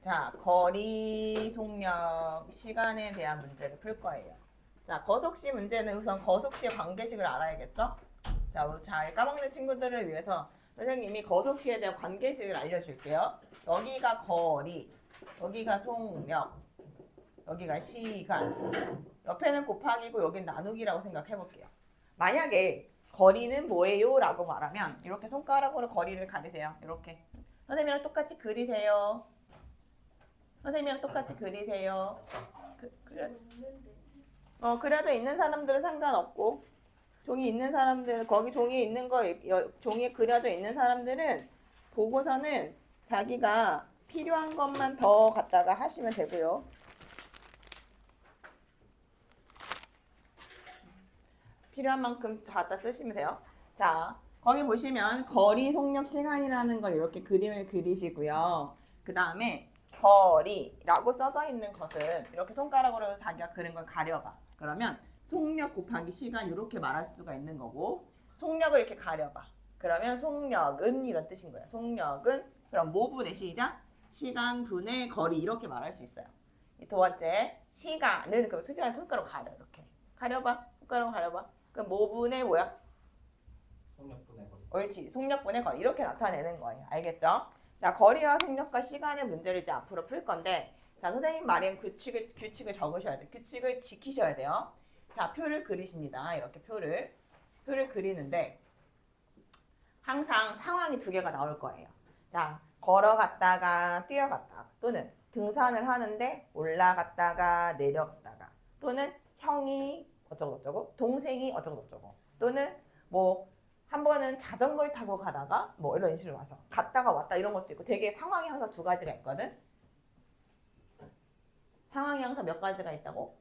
자, 거리, 속력, 시간에 대한 문제를 풀 거예요. 자, 거속시 문제는 우선 거속시의 관계식을 알아야겠죠? 자, 잘 까먹는 친구들을 위해서 선생님이 거속시에 대한 관계식을 알려줄게요. 여기가 거리, 여기가 속력, 여기가 시간. 옆에는 곱하기고 여긴 나누기라고 생각해 볼게요. 만약에 거리는 뭐예요? 라고 말하면 이렇게 손가락으로 거리를 가리세요. 이렇게. 선생님이랑 똑같이 그리세요. 선생님이랑 똑같이 그리세요. 그려져 있는 사람들은 상관없고 종이 있는 사람들 거기 종이에 있는 거 종이에 그려져 있는 사람들은 보고서는 자기가 필요한 것만 더 갖다가 하시면 되고요. 필요한 만큼 갖다 쓰시면 돼요. 자, 거기 보시면 거리, 속력, 시간이라는 걸 이렇게 그림을 그리시고요. 그 다음에 거리라고 써져 있는 것은 이렇게 손가락으로 자기가 그린 걸 가려봐. 그러면 속력 곱하기 시간 이렇게 말할 수가 있는 거고 속력을 이렇게 가려봐. 그러면 속력은 이런 뜻인 거야. 속력은 그럼 뭐 분의 시작? 시간 분의 거리 이렇게 말할 수 있어요. 두 번째 시간은 그럼 손가락으로 가려 이렇게 가려봐. 손가락으로 가려봐. 그럼 뭐 분의 뭐야? 속력분의 거리. 옳지. 속력분의 거리 이렇게 나타내는 거예요. 알겠죠? 자, 거리와 속력과 시간의 문제를 이제 앞으로 풀 건데 자, 선생님 말인 규칙을 적으셔야 돼요. 규칙을 지키셔야 돼요. 자, 표를 그리십니다. 이렇게 표를 그리는데 항상 상황이 두 개가 나올 거예요. 자, 걸어갔다가 뛰어갔다가 또는 등산을 하는데 올라갔다가 내려갔다가 또는 형이 어쩌고저쩌고 동생이 어쩌고저쩌고 또는 뭐 한 번은 자전거를 타고 가다가 뭐 이런 식으로 와서 갔다가 왔다 이런 것도 있고 되게 상황이 항상 두 가지가 있거든. 상황이 항상 몇 가지가 있다고?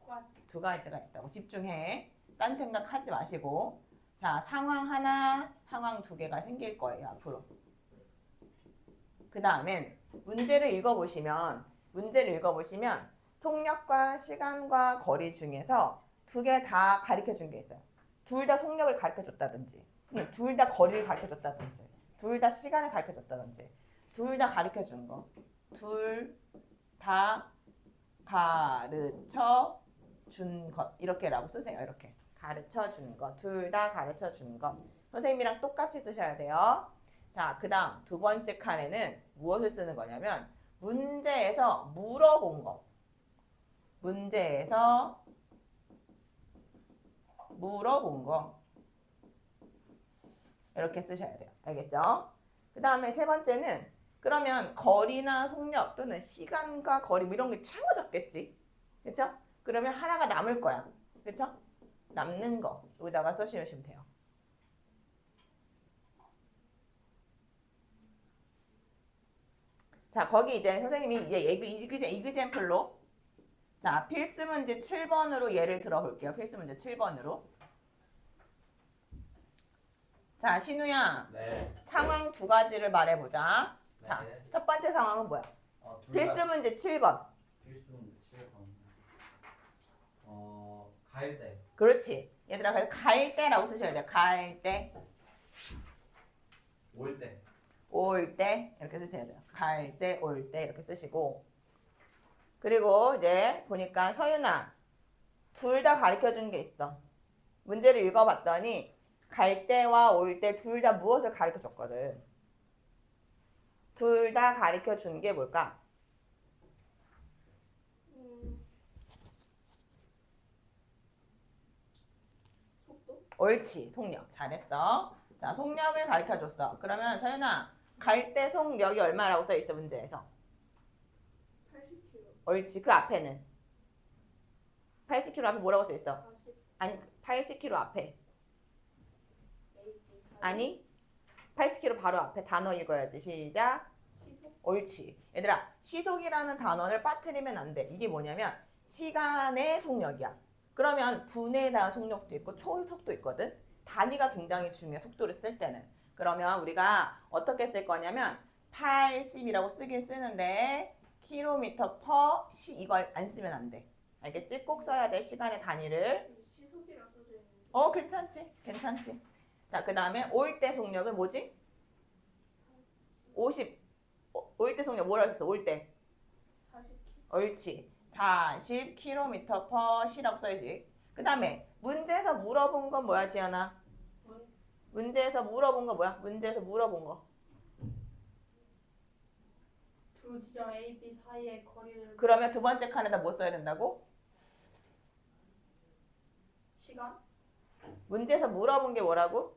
두 가지가 있다고. 집중해. 딴 생각하지 마시고. 자, 상황 하나, 상황 두 개가 생길 거예요, 앞으로. 그 다음엔 문제를 읽어보시면 속력과 시간과 거리 중에서 두 개 다 가르쳐 준 게 있어요. 둘 다 속력을 가르쳐 줬다든지 둘 다 거리를 가르쳐 줬다든지 둘 다 시간을 가르쳐 줬다든지 둘 다 가르쳐 준 거. 둘 다 가르쳐 준 것. 이렇게라고 쓰세요. 이렇게. 가르쳐 준 것. 둘 다 가르쳐 준 것. 선생님이랑 똑같이 쓰셔야 돼요. 자, 그 다음 두 번째 칸에는 무엇을 쓰는 거냐면 문제에서 물어본 거. 문제에서 물어본 거. 이렇게 쓰셔야 돼요. 알겠죠? 그 다음에 세 번째는 그러면 거리나 속력 또는 시간과 거리 뭐 이런 게 채워졌겠지. 그쵸? 그러면 하나가 남을 거야. 그쵸? 남는 거 여기다가 써주시면 돼요. 자, 거기 이제 선생님이 이제 이그젠플로 자, 필수 문제 7번으로 예를 들어 볼게요. 필수 문제 7번으로. 자, 신우야. 네. 상황 두 가지를 말해보자. 네. 자, 첫 번째 상황은 뭐야? 필수 문제 7번. 필수 문제 7번. 갈 때. 그렇지. 얘들아, 그래서 갈 때라고 쓰셔야 돼요. 갈 때, 올 때. 올 때 이렇게 쓰셔야 돼요. 갈 때, 올 때 이렇게 쓰시고 그리고 이제 보니까 서윤아 둘 다 가르쳐 준 게 있어. 문제를 읽어봤더니 갈 때와 올 때 둘 다 무엇을 가르쳐 줬거든. 둘 다 가르쳐 준 게 뭘까? 옳지. 속력. 잘했어. 자, 속력을 가르쳐 줬어. 그러면 서윤아 갈 때 속력이 얼마라고 써 있어 문제에서? 80km. 옳지. 그 앞에는 80km 앞에 뭐라고 써 있어? 40. 아니 80km 앞에 AD. 아니 80km 바로 앞에 단어 읽어야지. 시작. 시속. 옳지. 얘들아 시속이라는 단어를 빠뜨리면 안 돼. 이게 뭐냐면 시간의 속력이야. 그러면 분에다가 속력도 있고 초속도 있거든. 단위가 굉장히 중요해. 속도를 쓸 때는. 그러면 우리가 어떻게 쓸 거냐면 80이라고 쓰긴 쓰는데 킬로미터 퍼 시 이걸 안 쓰면 안 돼. 알겠지? 꼭 써야 돼. 시간의 단위를. 시속이라 써져 있는데. 괜찮지. 자, 그 다음에 올 때 속력은 뭐지? 50. 올 때 속력 뭐라고 했어? 올 때. 옳지. 40km/s라고 써야지. 그 다음에 문제에서 물어본 건 뭐야, 지연아? 문제에서 물어본 거 뭐야? 문제에서 물어본 거. 두 지점 A, B 사이의 거리를 그러면 두 번째 칸에다 뭐 써야 된다고? 시간? 문제에서 물어본 게 뭐라고?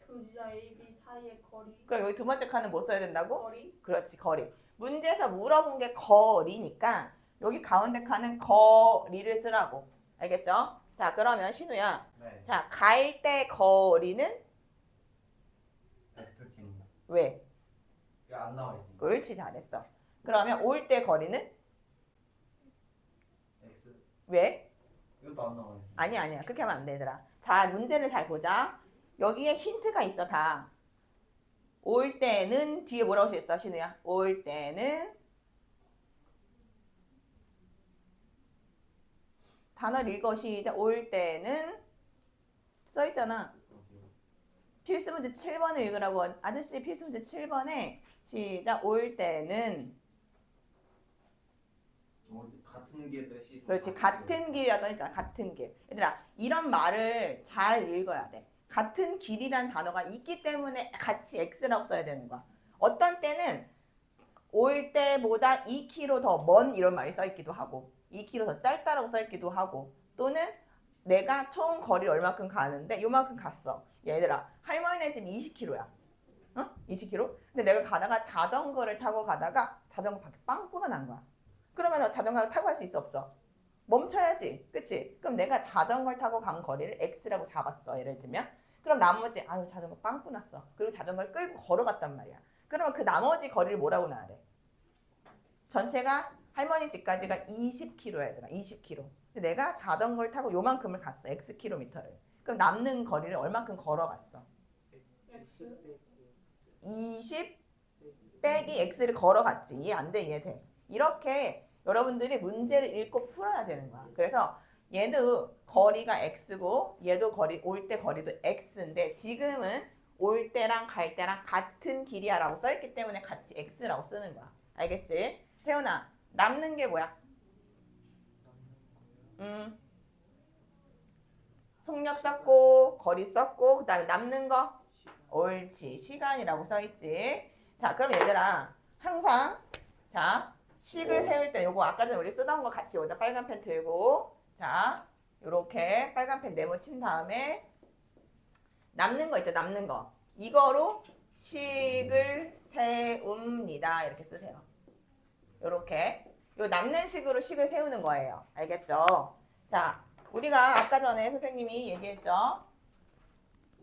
두 지점 A, B 사이의 거리. 그럼 여기 두 번째 칸은 뭐 써야 된다고? 거리? 그렇지, 거리. 문제에서 물어본 게 거리니까 여기 가운데 칸은 거리를 쓰라고. 알겠죠? 자, 그러면 신우야. 네. 자, 갈 때 거리는 Xkin. 왜? 이거 안 나와 있습니다. 옳지, 잘했어. 그러면 올 때 거리는 X. 왜? 이것도 안 나와 있습니다. 아니야. 그렇게 하면 안 되더라. 자, 문제를 잘 보자. 여기에 힌트가 있어, 다. 올 때는 뒤에 뭐라고 써 있어, 신우야? 올 때는 단어를 읽어, 시작. 올 때는 써 있잖아. 어디요? 필수 문제 7번을 읽으라고. 아저씨 필수 문제 7번에 시작. 올 때는 같은 길을 시. 그렇지. 같은 길이라고 했잖아. 같은 길. 얘들아, 이런 말을 잘 읽어야 돼. 같은 길이란 단어가 있기 때문에 같이 X라고 써야 되는 거야. 어떤 때는 올 때보다 2km 더 먼 이런 말이 써 있기도 하고 2km 더 짧다라고 써 있기도 하고 또는 내가 총 거리 얼마큼 가는데 요만큼 갔어. 얘들아, 할머니네 집이 20km야. 어? 20km? 근데 내가 가다가 자전거를 타고 가다가 자전거 밖에 빵꾸가 난 거야. 그러면 자전거를 타고 갈 수 있어, 없어? 멈춰야지. 그치? 그럼 내가 자전거를 타고 간 거리를 X라고 잡았어. 예를 들면. 그럼 나머지, 아유, 자전거 빵꾸 났어. 그리고 자전거를 끌고 걸어갔단 말이야. 그러면 그 나머지 거리를 뭐라고 놔야 돼? 전체가 할머니 집까지가 20km야, 얘들아. 20km. 근데 내가 자전거를 타고 요만큼을 갔어. X킬로미터를. 그럼 남는 거리를 얼만큼 걸어갔어? X? 20 빼기 X를 걸어갔지. 이해 안 돼? 이해돼? 이렇게 여러분들이 문제를 읽고 풀어야 되는 거야. 그래서 얘도 거리가 X고 얘도 거리, 올 때 거리도 X인데 지금은 올 때랑 갈 때랑 같은 길이야 라고 써있기 때문에 같이 X라고 쓰는 거야. 알겠지? 태훈아, 남는 게 뭐야? 속력 썼고 거리 썼고 그 다음에 남는 거? 옳지. 시간이라고 써있지. 자, 그럼 얘들아 항상 자 식을 세울 때 요거 아까 전에 우리 쓰던 거 같이 여기다 빨간 펜 들고 자 요렇게 빨간 펜 네모친 다음에 남는 거 있죠. 남는 거 이거로 식을 세웁니다. 이렇게 쓰세요. 요렇게 요 남는 식으로 식을 세우는 거예요. 알겠죠? 자, 우리가 아까 전에 선생님이 얘기했죠.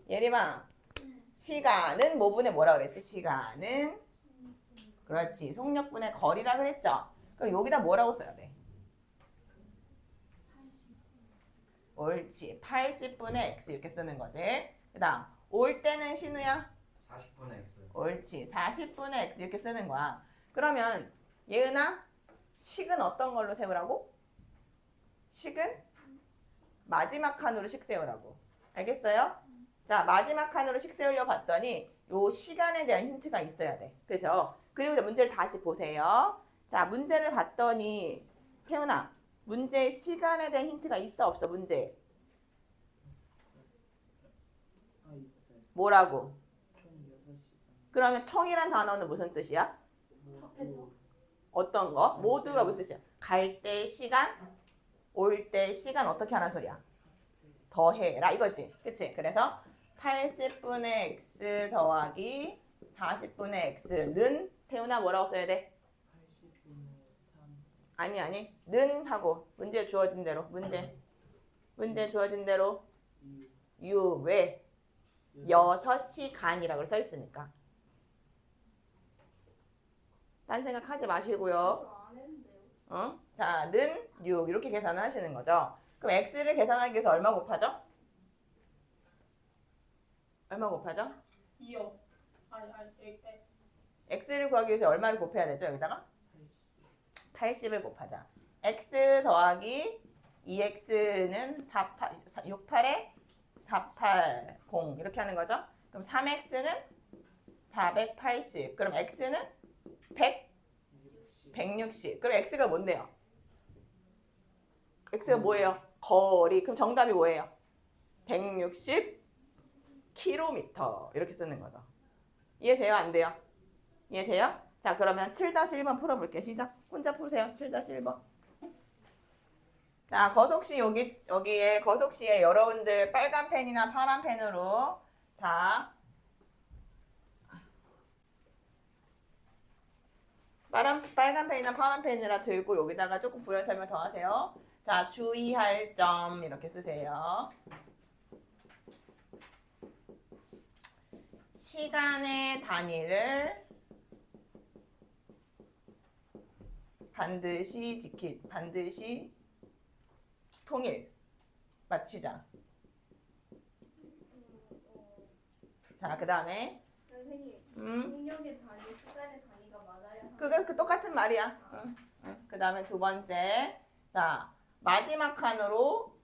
예림아, 시간은 뭐분의 뭐라 그랬지? 시간은 그렇지. 속력분의 거리라 그랬죠. 그럼 여기다 뭐라고 써야 돼? 옳지. 80분의 x 이렇게 쓰는 거지. 그 다음 올 때는 신우야? 40분의 X. 옳지. 40분의 x 이렇게 쓰는 거야. 그러면 예은아, 식은 어떤 걸로 세우라고? 식은 마지막 칸으로 식 세우라고. 알겠어요? 자, 마지막 칸으로 식 세우려 봤더니 요 시간에 대한 힌트가 있어야 돼. 그죠? 그리고 문제를 다시 보세요. 자, 문제를 봤더니 태훈아, 문제에 시간에 대한 힌트가 있어 없어? 문제. 뭐라고? 그러면 총이란 단어는 무슨 뜻이야? 합해서 어떤 거? 모두가 무슨 뜻이야? 갈 때 시간, 올 때 시간 어떻게 하는 소리야? 더해라 이거지. 그치? 그래서 80분의 x 더하기 40분의 x는 태훈아 뭐라고 써야 돼? 아니 는 하고 문제 주어진 대로 문제 주어진 대로 유 왜 6시간이라고 써 있으니까 딴 생각하지 마시고요. 저 안 했는데요. 어? 자, 는 6 이렇게 계산을 하시는 거죠. 그럼 x를 계산하기 위해서 얼마 곱하죠? 얼마 곱하죠? 2요. 아니 x를 구하기 위해서 얼마를 곱해야 되죠? 여기다가 80을 곱하자. x 더하기 2x는 68에 480 이렇게 하는 거죠. 그럼 3x는 480. 그럼 x는 100, 160. 그럼 x가 뭔데요? x가 뭐예요? 거리. 그럼 정답이 뭐예요? 160km. 이렇게 쓰는 거죠. 이해돼요? 안 돼요? 이해돼요? 자, 그러면 7-1번 풀어볼게요. 시작. 혼자 푸세요. 7-1번. 자, 거속시 여기에 거속시에 여러분들 빨간 펜이나 파란 펜으로 자, 빨간 펜이나 파란 펜이라 들고 여기다가 조금 부연 설명 더 하세요. 자, 주의할 점 이렇게 쓰세요. 시간의 단위를 반드시 통일 맞추자. 자, 그 다음에 선생님, 음, 속력의 단위, 시간의 단위가 맞아야 그건 그 똑같은 말이야. 그 다음에 두 번째, 자, 마지막 칸으로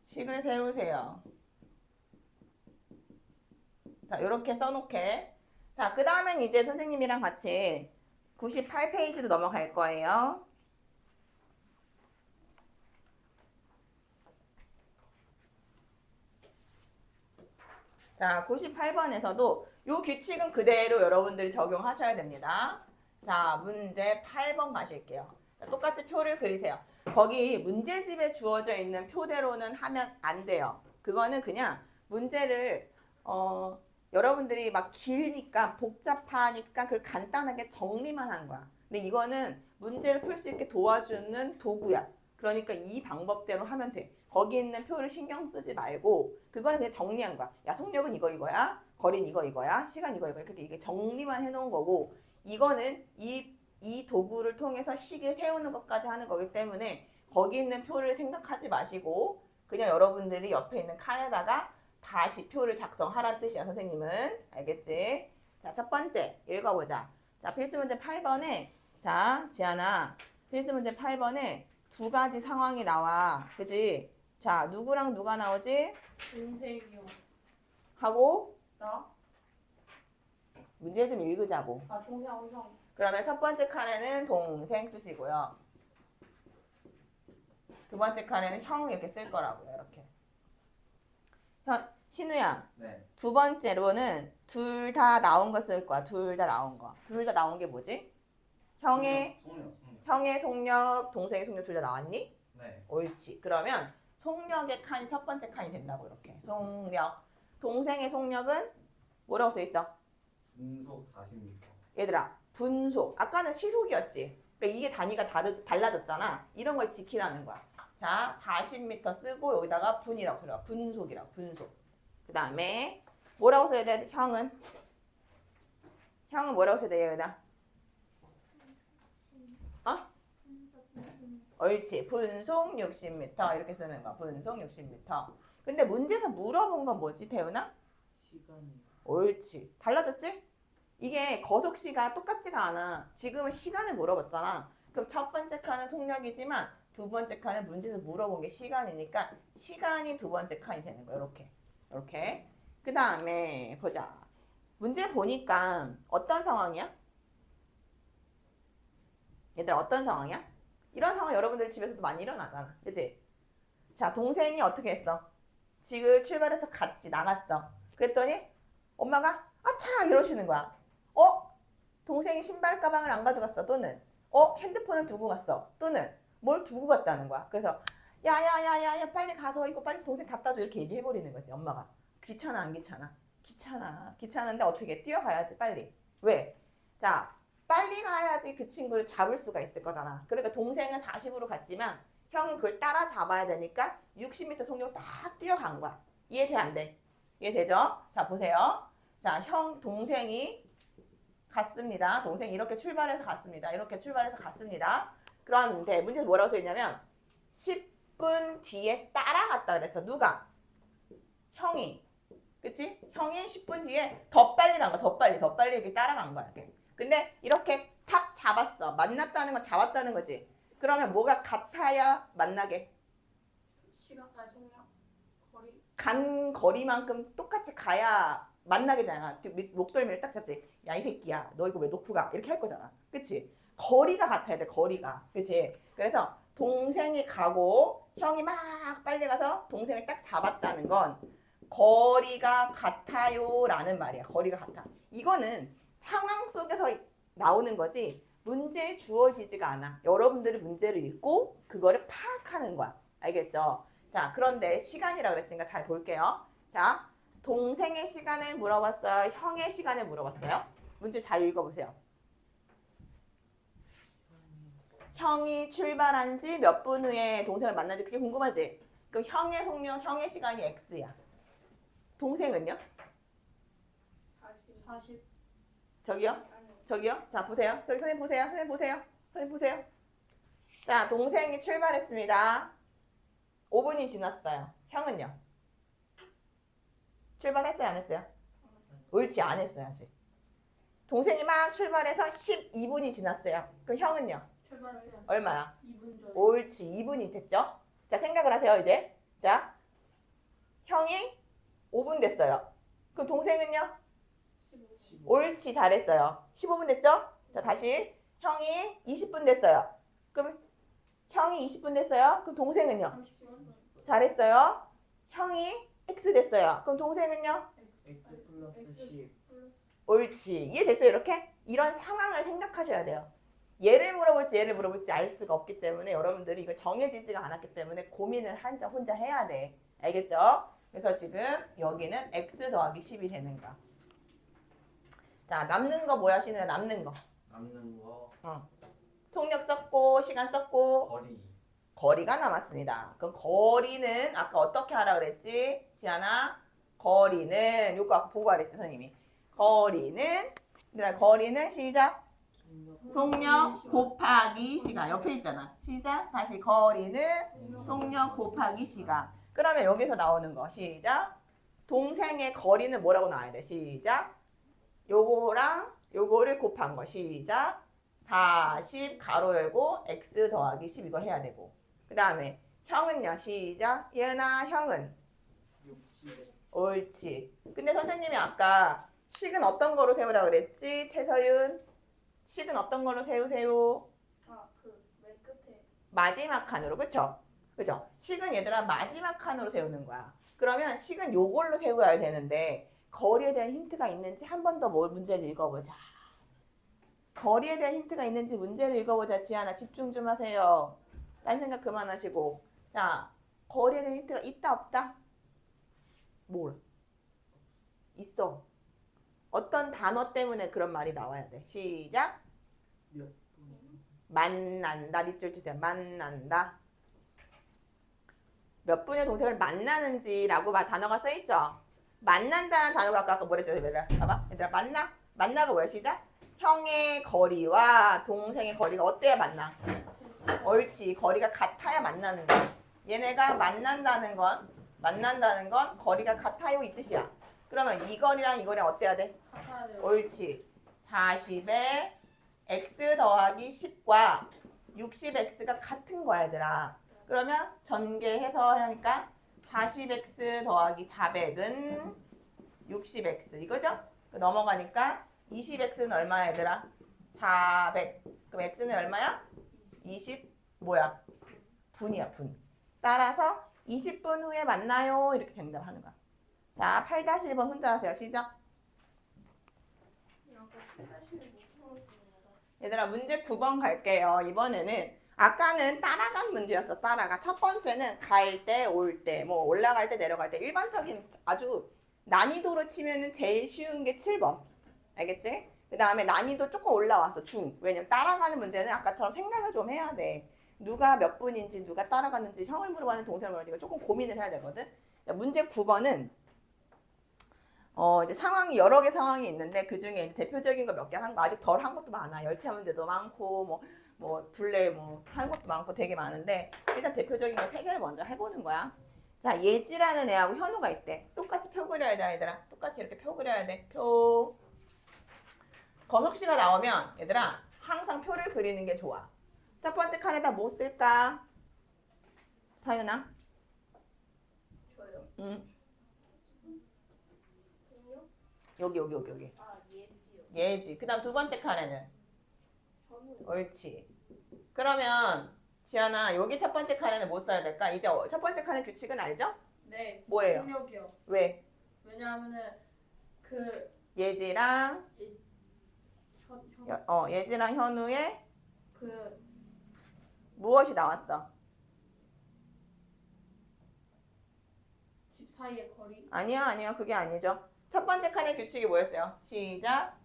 식을 세우세요. 자, 이렇게 써놓게. 자, 그 다음엔 이제 선생님이랑 같이 98페이지로 넘어갈 거예요. 자, 98번에서도 이 규칙은 그대로 여러분들이 적용하셔야 됩니다. 자, 문제 8번 가실게요. 자, 똑같이 표를 그리세요. 거기 문제집에 주어져 있는 표대로는 하면 안 돼요. 그거는 그냥 문제를 여러분들이 막 길니까 복잡하니까 그걸 간단하게 정리만 한 거야. 근데 이거는 문제를 풀 수 있게 도와주는 도구야. 그러니까 이 방법대로 하면 돼. 거기 있는 표를 신경 쓰지 말고 그거는 그냥 정리한 거야. 야, 속력은 이거야. 거리는 이거야. 시간 이거야. 그렇게 이게 정리만 해놓은 거고 이거는 이 도구를 통해서 식을 세우는 것까지 하는 거기 때문에 거기 있는 표를 생각하지 마시고 그냥 여러분들이 옆에 있는 칸에다가 다시 표를 작성하라는 뜻이야, 선생님은. 알겠지? 자, 첫 번째 읽어보자. 자, 필수 문제 8번에 자, 지안아, 필수 문제 8번에 두 가지 상황이 나와. 그지? 자, 누구랑 누가 나오지? 동생이요. 하고 나? 문제 좀 읽으자고. 아, 동생하고 형. 그러면 첫 번째 칸에는 동생 쓰시고요. 두 번째 칸에는 형 이렇게 쓸 거라고요. 이렇게. 신우야, 네. 두 번째로는 둘 다 나온 거 쓸 거야. 둘 다 나온 거. 둘 다 나온 게 뭐지? 형의 속력. 속력, 동생의 속력 둘 다 나왔니? 네. 옳지. 그러면 속력의 칸이 첫 번째 칸이 된다고 이렇게. 속력. 동생의 속력은 뭐라고 써 있어? 분속 40m. 얘들아, 분속. 아까는 시속이었지. 그러니까 이게 단위가 달라졌잖아. 이런 걸 지키라는 거야. 자, 40m 쓰고 여기다가 분이라고 써요. 분속이라고. 분속. 그 다음에 뭐라고 써야 돼? 형은 뭐라고 써야 돼? 여기다. 옳지. 분속 60m 이렇게 쓰는 거야. 분속 60m. 근데 문제에서 물어본 건 뭐지, 태훈아? 시간이. 옳지. 달라졌지? 이게 거속시가 똑같지가 않아. 지금은 시간을 물어봤잖아. 그럼 첫 번째 칸은 속력이지만 두 번째 칸은 문제에서 물어본 게 시간이니까 시간이 두 번째 칸이 되는 거야. 이렇게. 이렇게. 그 다음에 보자. 문제 보니까 어떤 상황이야? 얘들 어떤 상황이야? 이런 상황 여러분들 집에서도 많이 일어나잖아. 그치? 자, 동생이 어떻게 했어? 집을 출발해서 갔지. 나갔어. 그랬더니 엄마가 아차 이러시는 거야. 동생이 신발 가방을 안 가져갔어. 또는 핸드폰을 두고 갔어. 또는 뭘 두고 갔다는 거야. 그래서 야야야야야 빨리 가서 이거 빨리 동생 갖다 줘 이렇게 얘기해버리는 거지. 엄마가. 귀찮아 안 귀찮아? 귀찮아. 귀찮은데 어떻게 해? 뛰어가야지 빨리. 왜? 자, 빨리 가야지 그 친구를 잡을 수가 있을 거잖아. 그러니까 동생은 40으로 갔지만 형은 그걸 따라잡아야 되니까 60m 속력으로 딱 뛰어간 거야. 이해돼 안 돼? 이해되죠? 자, 보세요. 자, 동생이 갔습니다. 동생이 이렇게 출발해서 갔습니다. 이렇게 출발해서 갔습니다. 그런데 문제는 뭐라고 써있냐면 10분 뒤에 따라갔다 그랬어. 누가? 형이. 그치? 형이 10분 뒤에 더 빨리 간 거야. 더 빨리 이렇게 따라간 거야. 이렇게. 근데 이렇게 탁 잡았어. 만났다는 건 잡았다는 거지. 그러면 뭐가 같아야 만나게? 시간, 속력. 간 거리만큼 똑같이 가야 만나게 되잖아. 목덜미를 딱 잡지. 야, 이 새끼야. 너 이거 왜 놓고 가? 이렇게 할 거잖아. 그치? 거리가 같아야 돼. 거리가. 그치? 그래서 동생이 가고 형이 막 빨리 가서 동생을 딱 잡았다는 건 거리가 같아요 라는 말이야. 거리가 같아. 이거는 상황 속에서 나오는 거지 문제에 주어지지가 않아. 여러분들이 문제를 읽고 그거를 파악하는 거야. 알겠죠? 자, 그런데 시간이라고 그랬으니까 잘 볼게요. 자, 동생의 시간을 물어봤어요? 형의 시간을 물어봤어요? 문제 잘 읽어보세요. 형이 출발한 지 몇 분 후에 동생을 만난지 그게 궁금하지? 그럼 형의 속력, 형의 시간이 X야. 동생은요? 40. 저기요? 아니. 저기요? 자, 보세요. 저기 선생님 보세요. 선생님 보세요. 선생님 보세요. 자, 동생이 출발했습니다. 5분이 지났어요. 형은요? 출발했어요? 안 했어요? 옳지, 안 했어요, 아직. 동생이 막 출발해서 12분이 지났어요. 그럼 형은요? 출발했어요. 얼마야? 2분 전. 옳지, 2분이 됐죠? 자, 생각을 하세요, 이제. 자, 형이 5분 됐어요. 그럼 동생은요? 15분. 옳지, 잘했어요. 15분 됐죠? 자, 다시. 형이 20분 됐어요. 그럼 형이 20분 됐어요. 그럼 동생은요? 30분. 잘했어요. 형이 X 됐어요. 그럼 동생은요? X 플러스 10. 옳지. 이해됐어요, 이렇게? 이런 상황을 생각하셔야 돼요. 얘를 물어볼지 알 수가 없기 때문에 여러분들이 이거 정해지지가 않았기 때문에 고민을 혼자 해야 돼. 알겠죠? 그래서 지금 여기는 X 더하기 10이 되는 거야. 자, 남는 거 뭐야, 신우야? 남는 거. 남는 거 속력 썼고, 시간 썼고, 거리. 거리가 남았습니다. 그럼 거리는 아까 어떻게 하라 그랬지? 지안아? 거리는, 요거 아까 보고 하랬지, 선생님이. 거리는 시작. 속력 곱하기 시간. 옆에 있잖아. 시작. 다시 거리는 속력 곱하기 시간. 그러면 여기서 나오는 거. 시작. 동생의 거리는 뭐라고 나와야 돼? 시작. 요거랑 요거를 곱한 거. 시작. 40 가로 열고 x 더하기 10 이걸 해야 되고. 그 다음에 형은요. 시작. 예은아 형은 60. 옳지. 근데 선생님이 아까 식은 어떤 거로 세우라고 그랬지? 최서윤. 식은 어떤 걸로 세우세요? 맨 끝에. 마지막 칸으로. 그쵸? 그죠? 식은 얘들아 마지막 칸으로 세우는 거야. 그러면 식은 요걸로 세워야 되는데 거리에 대한 힌트가 있는지 한 번 더 문제를 읽어보자. 거리에 대한 힌트가 있는지 문제를 읽어보자. 지안아 집중 좀 하세요. 딴 생각 그만하시고. 자, 거리에 대한 힌트가 있다 없다? 뭘? 있어. 어떤 단어 때문에 그런 말이 나와야 돼. 시작. 몇 분? 만난다. 밑줄 주세요. 만난다. 몇 분의 동생을 만나는지라고 단어가 써있죠. 만난다는 단어가 아까 뭐랬죠? 얘들아 봐봐. 얘들아 만나가 뭐야? 시작. 형의 거리와 동생의 거리가 어때야 만나? 옳지. 거리가 같아야 만나는 거야. 얘네가 만난다는 건 거리가 같아요 이 뜻이야. 그러면 이 거리랑 이 거리랑 어때야 돼? 같아야 돼요. 옳지. 40에 x 더하기 10과 60x가 같은 거야 얘들아. 그러면 전개해서 하니까 40x 더하기 400은 60x 이거죠? 넘어가니까 20x는 얼마야 얘들아? 400. 그럼 x는 얼마야? 20 뭐야? 분이야 분. 따라서 20분 후에 만나요 이렇게 정답하는 거야. 자 8-1번 혼자 하세요. 시작. 아까 출발시를 못 풀었습니다. 얘들아 문제 9번 갈게요. 이번에는 아까는 따라간 문제였어. 따라가. 첫 번째는 갈 때, 올 때, 뭐 올라갈 때, 내려갈 때 일반적인 아주 난이도로 치면은 제일 쉬운 게 7번. 알겠지? 그 다음에 난이도 조금 올라와서 중. 왜냐면 따라가는 문제는 아까처럼 생각을 좀 해야 돼. 누가 몇 분인지, 누가 따라갔는지, 형을 물어봤는 동생을 물어봤는지 조금 고민을 해야 되거든. 문제 9번은 이제 상황이 여러 개 상황이 있는데 그 중에 대표적인 거 몇 개 한 거 아직 덜 한 것도 많아. 열차 문제도 많고 뭐 둘레 한 것도 많고 되게 많은데 일단 대표적인 거 3개를 먼저 해보는 거야. 자 예지라는 애하고 현우가 있대. 똑같이 표 그려야 돼 얘들아. 똑같이 이렇게 표 그려야 돼. 표. 거석씨가 나오면 얘들아 항상 표를 그리는 게 좋아. 첫 번째 칸에다 뭐 쓸까? 서윤아? 저요? 동력? 여기. 아 예지요. 예지. 그 다음 두 번째 칸에는 현우. 옳지. 그러면 지연아 여기 첫 번째 칸에는 뭐 써야 될까? 이제 첫 번째 칸의 규칙은 알죠? 네. 뭐예요? 동력이요. 왜? 왜냐하면은 그 예지랑 예지랑 현우의 그 무엇이 나왔어? 집 사이의 거리. 아니야. 그게 아니죠. 첫 번째 칸의 규칙이 뭐였어요? 시작.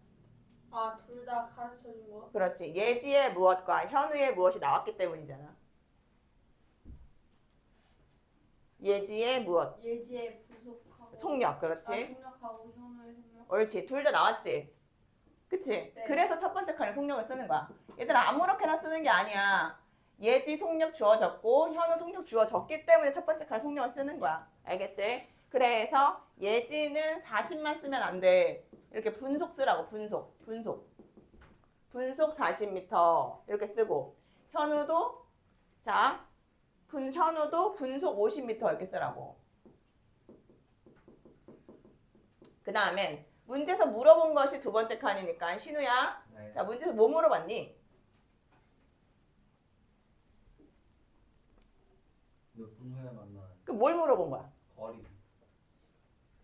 아 둘 다 가르쳐 준 거. 그렇지. 예지의 무엇과 현우의 무엇이 나왔기 때문이잖아. 예지의 무엇? 예지의 부속하고. 속력. 그렇지. 속력하고 현우의 속력. 옳지. 둘 다 나왔지. 그치? 네. 그래서 첫 번째 칸에 속력을 쓰는 거야. 얘들아 아무렇게나 쓰는 게 아니야. 예지 속력 주어졌고 현우 속력 주어졌기 때문에 첫 번째 칸에 속력을 쓰는 거야. 알겠지? 그래서 예지는 40만 쓰면 안 돼. 이렇게 분속 쓰라고. 분속 40m 이렇게 쓰고 현우도 현우도 분속 50m 이렇게 쓰라고. 그 다음엔 문제에서 물어본 것이 두 번째 칸이니까 신우야. 네. 자, 문제에서 뭐 물어봤니? 몇 분 후에 만나는 그 뭘 물어본 거야? 거리,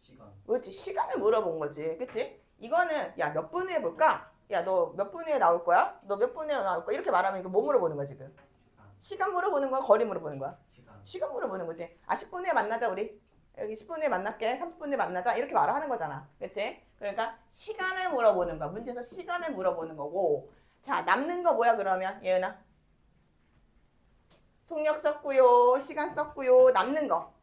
시간. 그렇지. 시간을 물어본 거지. 그치? 이거는 야, 몇 분 후에 볼까? 야, 너 몇 분 후에 나올 거야? 너 몇 분 후에 나올 거야? 이렇게 말하면 이거 뭐 물어보는 거야, 지금? 시간 물어보는 거야? 거리 물어보는 거야? 시간 물어보는 거지. 아, 10분 후에 만나자, 우리. 여기 10분 후에 만날게. 30분 후에 만나자. 이렇게 말을 하는 거잖아. 그치? 그러니까 시간을 물어보는 거야. 문제에서 시간을 물어보는 거고. 자, 남는 거 뭐야, 그러면? 예은아? 속력 썼고요. 시간 썼고요. 남는 거.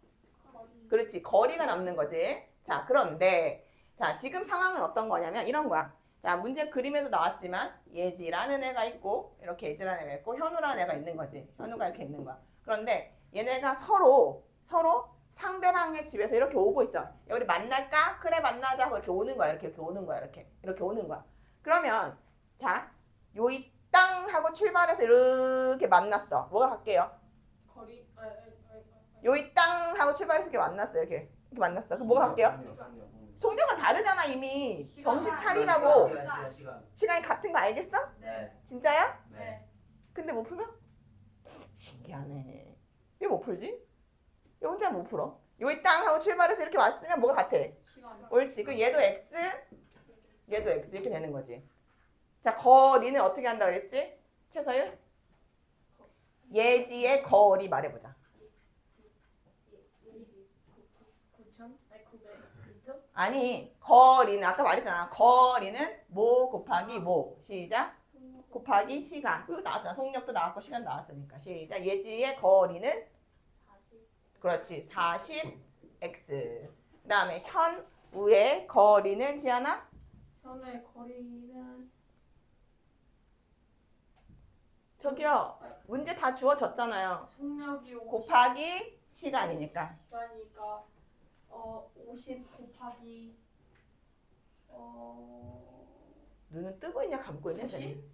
거리. 그렇지. 거리가 남는 거지. 자, 그런데 자, 지금 상황은 어떤 거냐면 이런 거야. 자, 문제 그림에도 나왔지만 예지라는 애가 있고 이렇게 예지라는 애가 있고 현우라는 애가 있는 거지. 현우가 이렇게 있는 거야. 그런데 얘네가 서로 상대방의 집에서 이렇게 오고 있어. 야, 우리 만날까? 그래 만나자 하고 이렇게 오는 거야. 이렇게 오는 거야. 이렇게 오는 거야. 그러면 자, 요이 땅 하고 출발해서 이렇게 만났어. 뭐가 갈게요? 거리. 요이 땅 하고 출발해서 이렇게 만났어. 이렇게 만났어. 그럼 뭐가 갈게요? 속력은 다르잖아 이미. 정신 차리라고. 시간. 시간이 같은 거 알겠어? 네. 진짜야? 네. 근데 못 풀면? 신기하네. 왜 못 풀지? 왜 혼자 못 풀어? 요이 땅 하고 출발해서 이렇게 왔으면 뭐가 같아? 시간. 옳지. 그럼 얘도 x, 얘도 x 이렇게 되는 거지. 자, 거리는 어떻게 한다 그랬지? 최서율? 예지의 거리 말해보자. 9천? 아니 900m? 아니, 거리는 아까 말했잖아. 거리는 모 곱하기 모. 시작. 곱하기 시간. 이거 나왔잖아. 속력도 나왔고 시간 나왔으니까. 시작. 예지의 거리는 40. 그렇지. 40x. 그 다음에 현우의 거리는 지연아? 현우의 거리는 저기요. 문제 다 주어졌잖아요. 속력이 50. 곱하기 시간이니까. 시간이니까 50 곱하기 눈은 뜨고 있냐 감고 있냐? 50? 쟤는?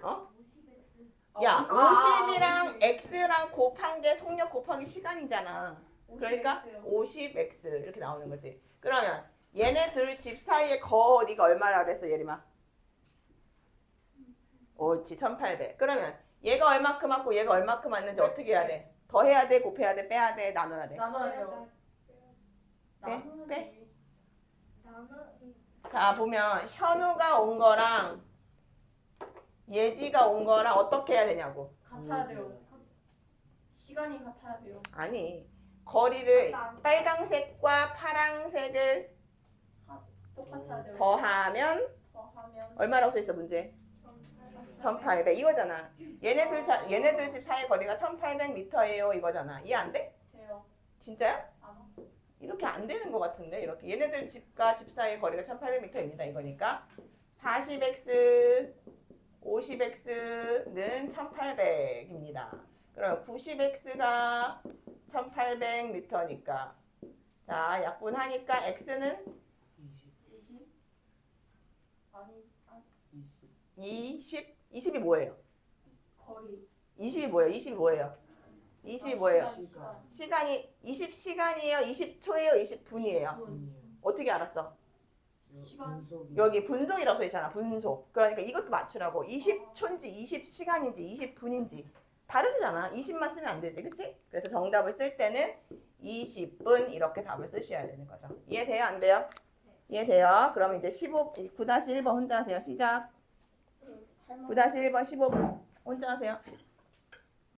어? 50x. 야, 50이랑 x랑 곱한 게 속력 곱하기 시간이잖아. 그러니까 50x 이렇게 나오는 거지. 그러면 얘네들 집 사이의 거리가 얼마라 그랬어, 예림아? 옳지, 1800. 그러면 얘가 얼마큼 왔고 얘가 얼마큼 왔는지 어떻게 해야 돼? 더해야 돼, 곱해야 돼, 빼야 돼, 나눠야 돼. 나눠요. 빼? 자, 보면 현우가 온 거랑 예지가 온 거랑 어떻게 해야 되냐고. 같아야 돼요. 시간이 같아야 돼요. 아니, 거리를 빨강색과 파랑색을 똑같아야 돼요. 더하면 더하면 얼마라고 써 있어, 문제? 1800 이거잖아. 얘네들 집 사이 거리가 1800m예요 이거잖아. 이해 안 돼? 돼요. 진짜야? 아, 이렇게 안 되는 것 같은데 이렇게 얘네들 집과 집 사이 거리가 1800m입니다. 이거니까 40x 50x는 1800입니다. 그럼 90x가 1800m니까 자 약분하니까 x는 20? 아니 20이 뭐예요? 거리. 20이 뭐예요? 20이 뭐예요? 25예요. 시간. 시간이 20시간이에요? 20초예요? 20분이에요? 어떻게 알았어? 시간. 여기 분속이라고 써 있잖아. 분속. 그러니까 이것도 맞추라고. 20초인지 20시간인지 20분인지 다르잖아. 20만 쓰면 안 되지. 그치? 그래서 정답을 쓸 때는 20분 이렇게 답을 쓰셔야 되는 거죠. 이해돼요? 안 돼요? 이해돼요? 그럼 이제 9-1번 혼자 하세요. 시작. 9-1번 15분 혼자 하세요.